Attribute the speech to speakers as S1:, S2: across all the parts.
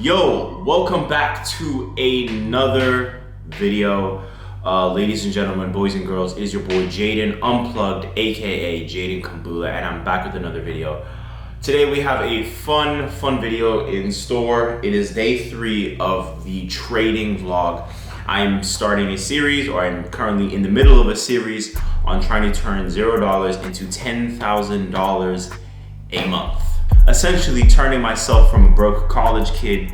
S1: Yo, welcome back to another video. Ladies and gentlemen, boys and girls, it is your boy Jaden Unplugged, aka Jaden Kambula, and I'm back with another video. Today we have a fun video in store. It is day 3 of the trading vlog. I'm starting a series, or I'm currently in the middle of a series on trying to turn $0 into $10,000 a month. Essentially turning myself from a broke college kid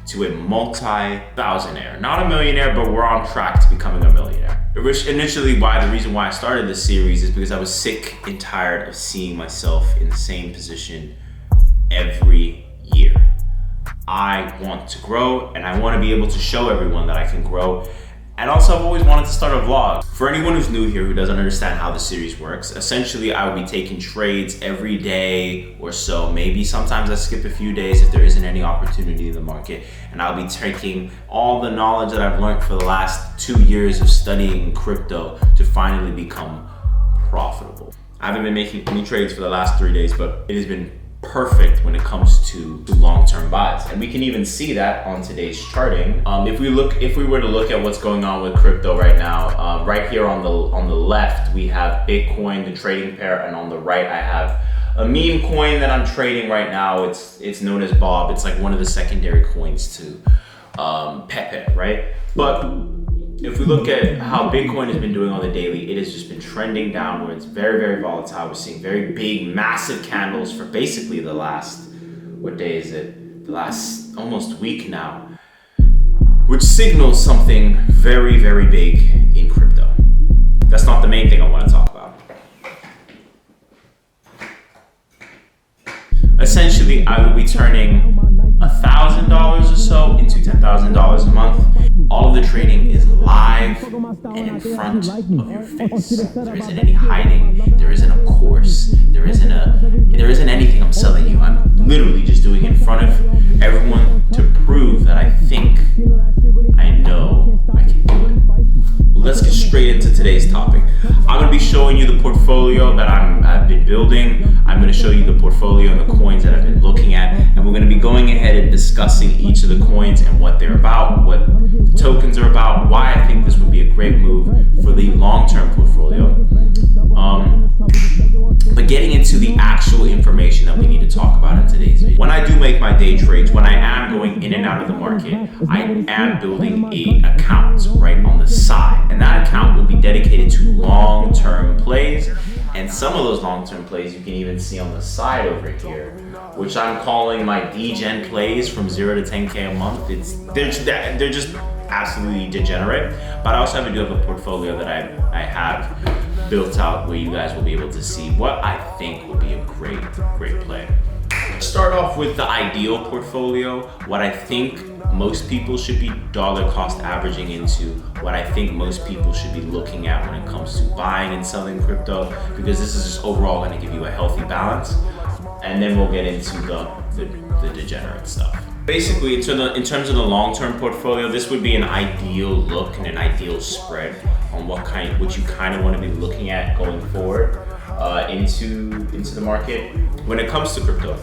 S1: to a multi-thousandaire. Not a millionaire, but we're on track to becoming a millionaire. Initially, the reason why I started this series is because I was sick and tired of seeing myself in the same position every year. I want to grow, and I want to be able to show everyone that I can grow. And also, I've always wanted to start a vlog. For anyone who's new here who doesn't understand how the series works, essentially I will be taking trades every day or so. Maybe sometimes I skip a few days if there isn't any opportunity in the market. And I'll be taking all the knowledge that I've learned for the last 2 years of studying crypto to finally become profitable. I haven't been making any trades for the last 3 days, but it has been perfect when it comes to long-term buys, and we can even see that on today's charting. If we were to look at what's going on with crypto right now, right here on the left we have Bitcoin, the trading pair, and on the right I have a meme coin that I'm trading right now. It's known as Bob. It's like one of the secondary coins to Pepe, right? But if we look at how Bitcoin has been doing on the daily, it has just been trending downwards, very volatile. We're seeing very big, massive candles for basically the last, what day is it? The last almost week now, which signals something very big in crypto. That's not the main thing I want to talk about. Essentially, I will be turning $1,000 or so into $10,000 a month. All of the trading is live and in front of your face. There isn't any hiding. There isn't a course. There isn't anything I'm selling you. I'm literally just doing it in front of everyone to prove that I think I know I can do it. Let's get straight into today's topic. I'm going to be showing you the portfolio that I've been building. I'm going to show you the portfolio and the coins that I've been looking at, and we're going to be going ahead and discussing each of the coins and what they're about, what the tokens are about, why I think this would be a great move for the long-term portfolio. But getting into the actual information that we need to talk about in today's video. When I do make my day trades, when I am going in and out of the market, I am building an account right on the side. And that account will be dedicated to long-term plays. And some of those long-term plays you can even see on the side over here, which I'm calling my DGen plays from 0 to 10K a month. They're just absolutely degenerate. But I also do have a portfolio that I have built out where you guys will be able to see what I think will be a great play. Let's start off with the ideal portfolio, what I think most people should be dollar cost averaging into, what I think most people should be looking at when it comes to buying and selling crypto, because this is just overall going to give you a healthy balance. And then we'll get into the degenerate stuff. Basically, in terms of the long-term portfolio, this would be an ideal look and an ideal spread on what you kind of want to be looking at going forward into the market. When it comes to crypto,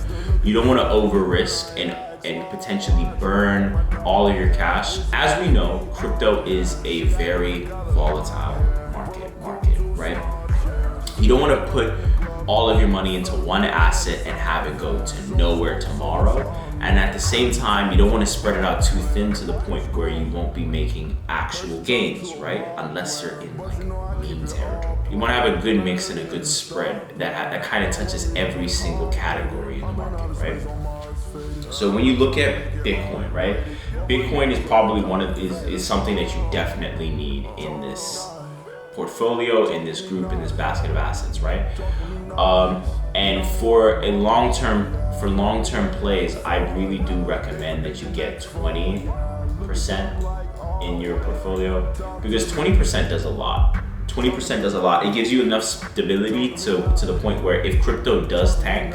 S1: you don't want to over risk and potentially burn all of your cash. As we know, crypto is a very volatile market, right? You don't want to put all of your money into one asset and have it go to nowhere tomorrow. And at the same time, you don't want to spread it out too thin to the point where you won't be making actual gains, right? Unless you're in like meme territory. You want to have a good mix and a good spread that kind of touches every single category in the market, right? So when you look at Bitcoin, right? Bitcoin is probably is something that you definitely need in this portfolio, in this group, in this basket of assets, right? And for long-term plays, I really do recommend that you get 20% in your portfolio, because 20% does a lot. 20% does a lot. It gives you enough stability to the point where if crypto does tank,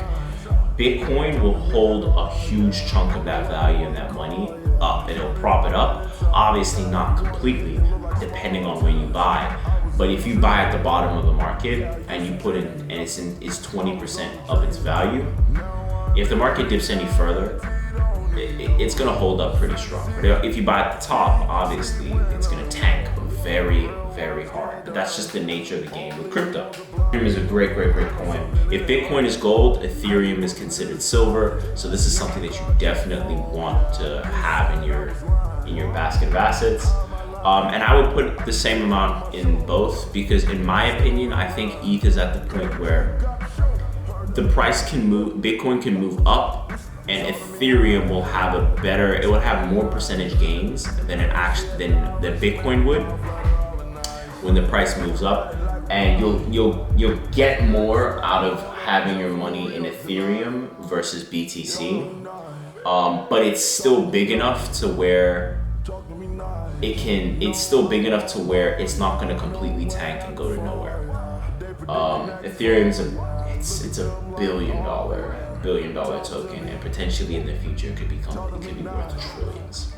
S1: Bitcoin will hold a huge chunk of that value and that money up, and it'll prop it up. Obviously not completely, depending on when you buy. But if you buy at the bottom of the market and you put in, and it's 20% of its value, if the market dips any further, it's gonna hold up pretty strong. But if you buy at the top, obviously it's gonna tank very, very hard. But that's just the nature of the game with crypto. Ethereum is a great coin. If Bitcoin is gold, Ethereum is considered silver. So this is something that you definitely want to have in your basket of assets. And I would put the same amount in both, because in my opinion, I think ETH is at the point where the price can move, Bitcoin can move up, and Ethereum will have it will have more percentage gains than than Bitcoin would when the price moves up, and you'll get more out of having your money in Ethereum versus BTC. But it's still big enough to where it's not going to completely tank and go to nowhere. Ethereum's it's a billion dollar token, and potentially in the future it could be worth trillions.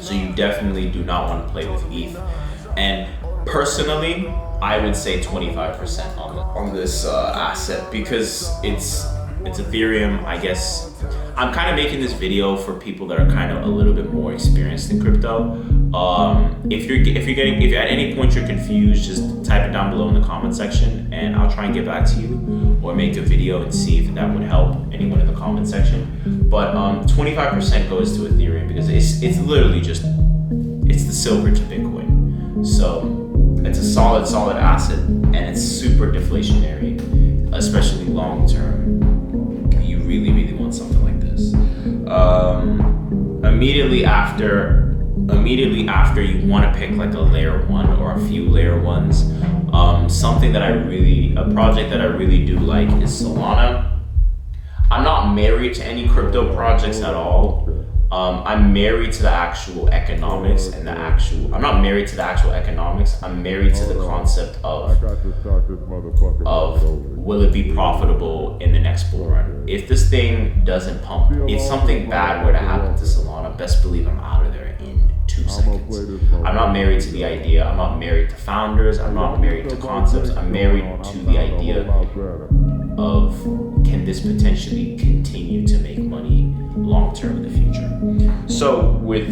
S1: So you definitely do not want to play with ETH. And personally, I would say 25% on this asset, because it's Ethereum. I guess I'm kind of making this video for people that are kind of a little bit more experienced in crypto. If at any point you're confused, just type it down below in the comment section, and I'll try and get back to you, or make a video and see if that would help anyone in the comment section. But 25% goes to Ethereum because it's literally it's the silver to Bitcoin. So it's a solid asset, and it's super deflationary, especially long term. You really want something like this. Immediately after you want to pick like a layer 1 or a few layer 1s. A project that I really do like is Solana. I'm not married to any crypto projects at all. I'm married to the actual economics I'm not married to the actual economics. I'm married to the concept of will it be profitable in the next bull run? If this thing doesn't pump, if something bad were to happen to Solana, best believe I'm out of there in 2 seconds. I'm not married to the idea. I'm not married to founders. I'm not married to concepts. I'm married to the idea of, can this potentially continue to make money long term in the future? So with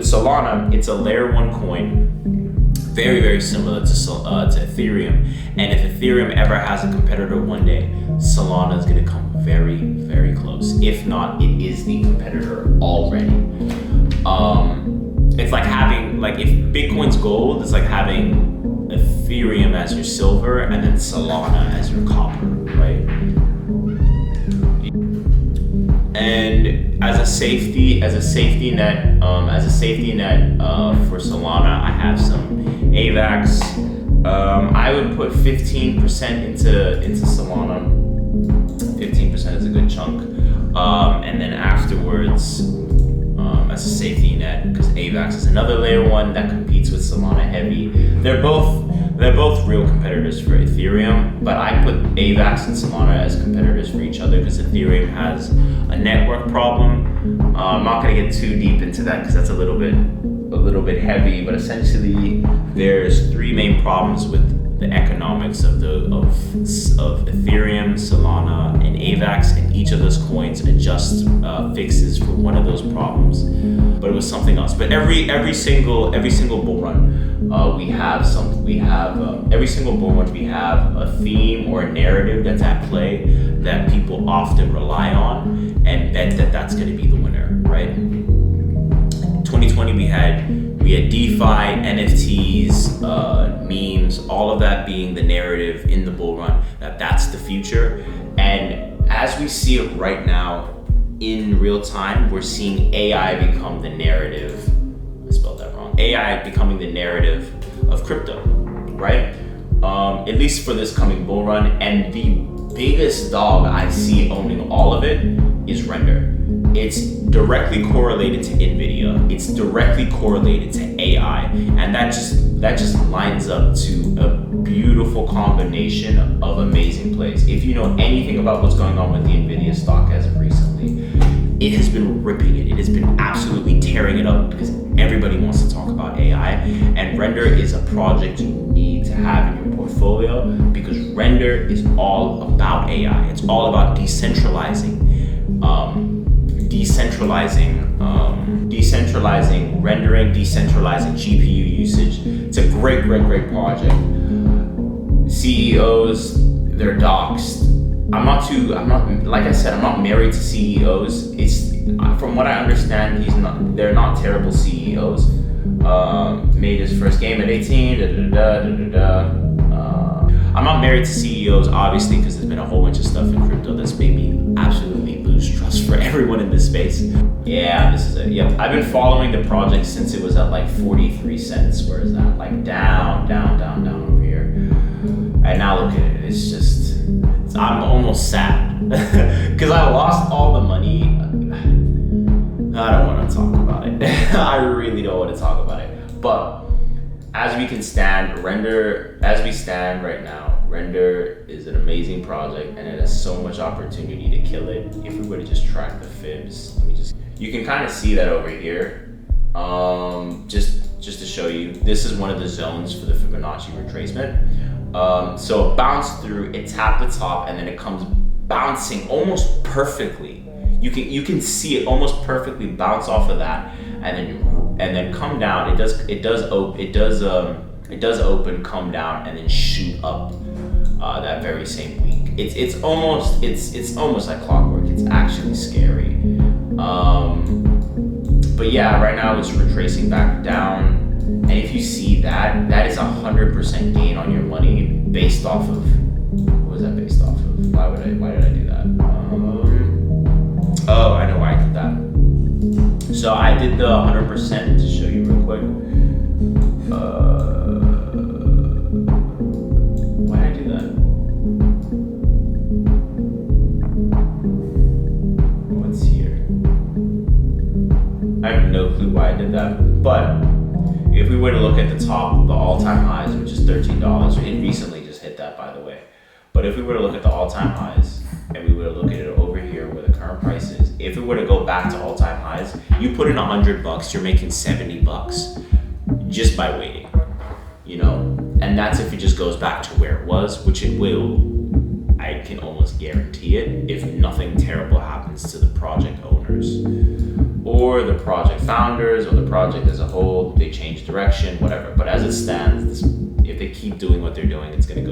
S1: Solana, it's a layer 1 coin, very, very similar to Ethereum. And if Ethereum ever has a competitor one day, Solana is going to come very, very close. If not, it is the competitor already. It's like if Bitcoin's gold, it's like having Ethereum as your silver and then Solana as your copper, right? And as a safety net for Solana, I have some AVAX. I would put 15% into Solana. 15% is a good chunk, and then afterwards, as a safety net, because AVAX is another layer 1 that competes with Solana heavy. They're both real competitors for Ethereum, but I put AVAX and Solana as competitors for each other because Ethereum has a network problem. I'm not going to get too deep into that because that's a little bit heavy, but essentially there's 3 main problems with the economics of Ethereum, Solana, and AVAX, and each of those coins adjust fixes for one of those problems. But it was something else. But every single bull run, every single bull run we have a theme or a narrative that's at play that people often rely on and bet that that's going to be the winner, right? In 2020 we had DeFi, NFTs, memes, all of that being the narrative in the bull run, that's the future. And as we see it right now in real time, we're seeing AI become the narrative. I spelled that wrong. AI becoming the narrative of crypto, right? At least for this coming bull run. And the biggest dog I see owning all of it is Render. It's directly correlated to NVIDIA. It's directly correlated to AI, and that just lines up to a beautiful combination of amazing plays. If you know anything about what's going on with the NVIDIA stock as of recently, it has been ripping it. It has been absolutely tearing it up because everybody wants to talk about AI, and Render is a project you need to have in your portfolio because Render is all about AI. It's all about decentralizing decentralizing rendering, decentralizing GPU usage. It's a great project. CEOs, they're doxxed. Like I said, I'm not married to CEOs. It's from what I understand, they're not terrible CEOs. Made his first game at 18. I'm not married to CEOs, obviously, because there's been a whole bunch of stuff in crypto that's made me absolutely lose trust for everyone in this space. Yeah, this is it. Yep, I've been following the project since it was at like 43 cents. Where is that? Like down over here. And now look at it. I'm almost sad because I lost all the money. I don't want to talk about it. I really don't want to talk about it. But as we stand right now, Render is an amazing project and it has so much opportunity to kill it. If we were to just track the fibs, you can kind of see that over here. Just to show you, this is one of the zones for the Fibonacci retracement. So it bounced through, it tapped the top, and then it comes bouncing almost perfectly. You can see it almost perfectly bounce off of that, and then come down. It does open, come down, and then shoot up that very same week. It's almost like clockwork. It's actually scary. But yeah, right now it's retracing back down. And if you see that is 100% gain on your money based off of, what was that based off of? Why did I do that? Oh, I know why I did that. So I did the 100% to show you real quick. Why did I do that? What's here? I have no clue why I did that, but if we were to look at the top, the all-time highs, which is $13, it recently just hit that, by the way. But if we were to look at the all-time highs, and we were to look at it over here where the current price is, if it were to go back to all-time highs, you put in $100, you're making $70 just by waiting, And that's if it just goes back to where it was, which it will. I can almost guarantee it if nothing terrible happens to the project owners or the project founders or the project as a whole. They change direction, whatever. But as it stands, if they keep doing what they're doing, it's going to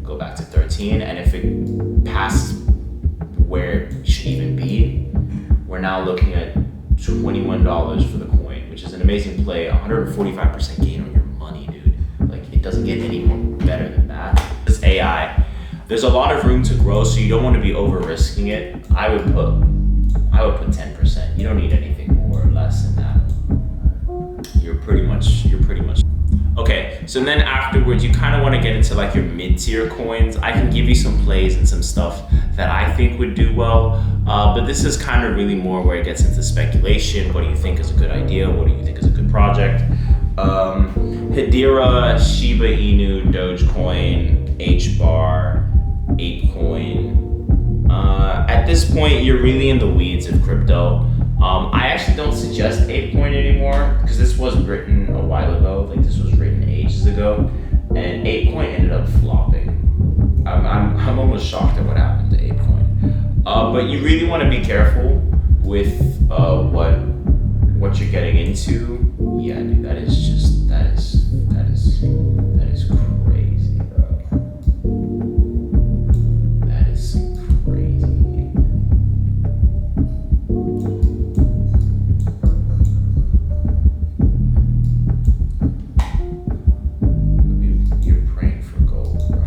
S1: go back to 13. And if it passes where it should even be, we're now looking at $21 for the coin, which is an amazing play. 145% gain on your money, dude. Like, it doesn't get any more better than that. This AI, there's a lot of room to grow, so you don't want to be over risking it. I would put 10%. You don't need anything more or less than that. You're pretty much. Okay, so then afterwards, you kind of want to get into like your mid-tier coins. I can give you some plays and some stuff that I think would do well, but this is kind of really more where it gets into speculation. What do you think is a good idea? What do you think is a good project? Hedera, Shiba Inu, Dogecoin, HBAR, ApeCoin. At this point, you're really in the weeds of crypto. I actually don't suggest ApeCoin anymore because this was written a while ago. Like, this was written ages ago, and ApeCoin ended up flopping. I'm almost shocked at what happened to ApeCoin. But you really want to be careful with what you're getting into. Yeah, dude, that is crazy, bro. That is crazy. You're praying for gold, bro.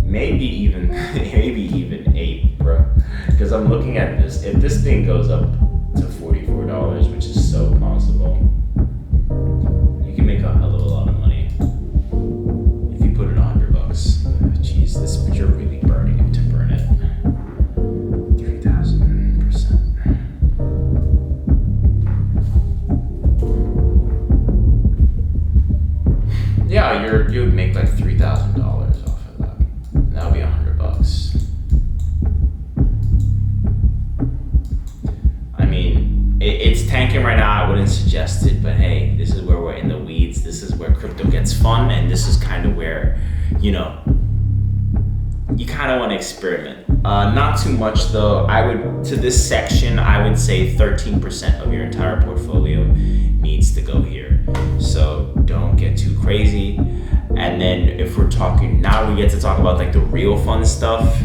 S1: Maybe even 8, bro. Because I'm looking at this. If this thing goes up to $44, which is so possible, you can make a hell of a lot of money if you put in $100. Jeez, you're really burning it to burn it. 3,000%. Yeah, you would make like $3,000 off of that. That would be $100. I mean, it's tanking right now. I wouldn't suggest fun, and this is kind of where, you know, you kind of want to experiment. Not too much though. To this section, I would say 13% of your entire portfolio needs to go here. So don't get too crazy. And then if we're talking, now we get to talk about like the real fun stuff.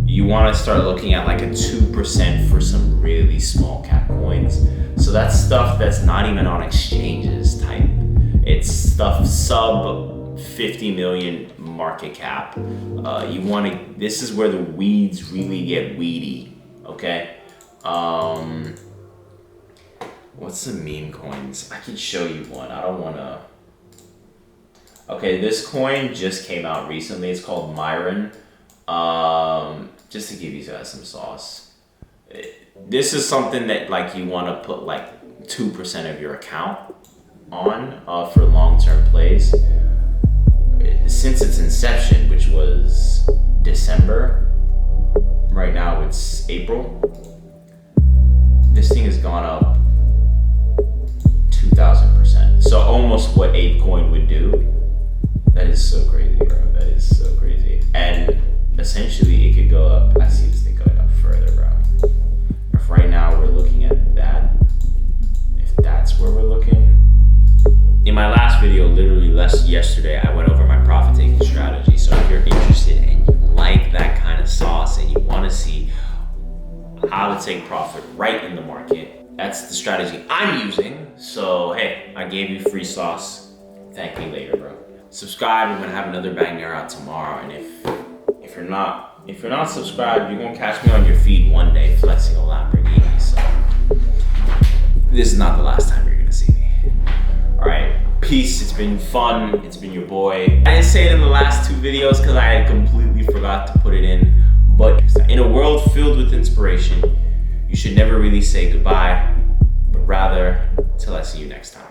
S1: You want to start looking at like a 2% for some really small cap coins. So that's stuff that's not even on exchanges type. It's stuff sub 50 million market cap. This is where the weeds really get weedy, okay? What's the meme coins? I can show you one. I don't wanna. Okay, this coin just came out recently. It's called Myron. Just to give you guys some sauce. This is something that like you wanna put like 2% of your account on for long-term plays. Since its inception, which was December, right now it's April, this thing has gone up 2,000%. So almost what ApeCoin would do. That is so crazy, bro. That is so crazy. And essentially it could go up. I see this thing going up further, bro. If right now we're looking at that, if that's where we're looking. In my last video, literally yesterday, I went over my profit taking strategy. So if you're interested and you like that kind of sauce and you want to see how to take profit right in the market, that's the strategy I'm using. So hey, I gave you free sauce. Thank me later, bro. Subscribe. We're gonna have another banger out tomorrow. And if you're not subscribed, you're gonna catch me on your feed one day flexing a Lamborghini. So this is not the last time you're gonna see me. All right, peace. It's been fun. It's been your boy. I didn't say it in the last two videos because I completely forgot to put it in. But in a world filled with inspiration, you should never really say goodbye, but rather till I see you next time.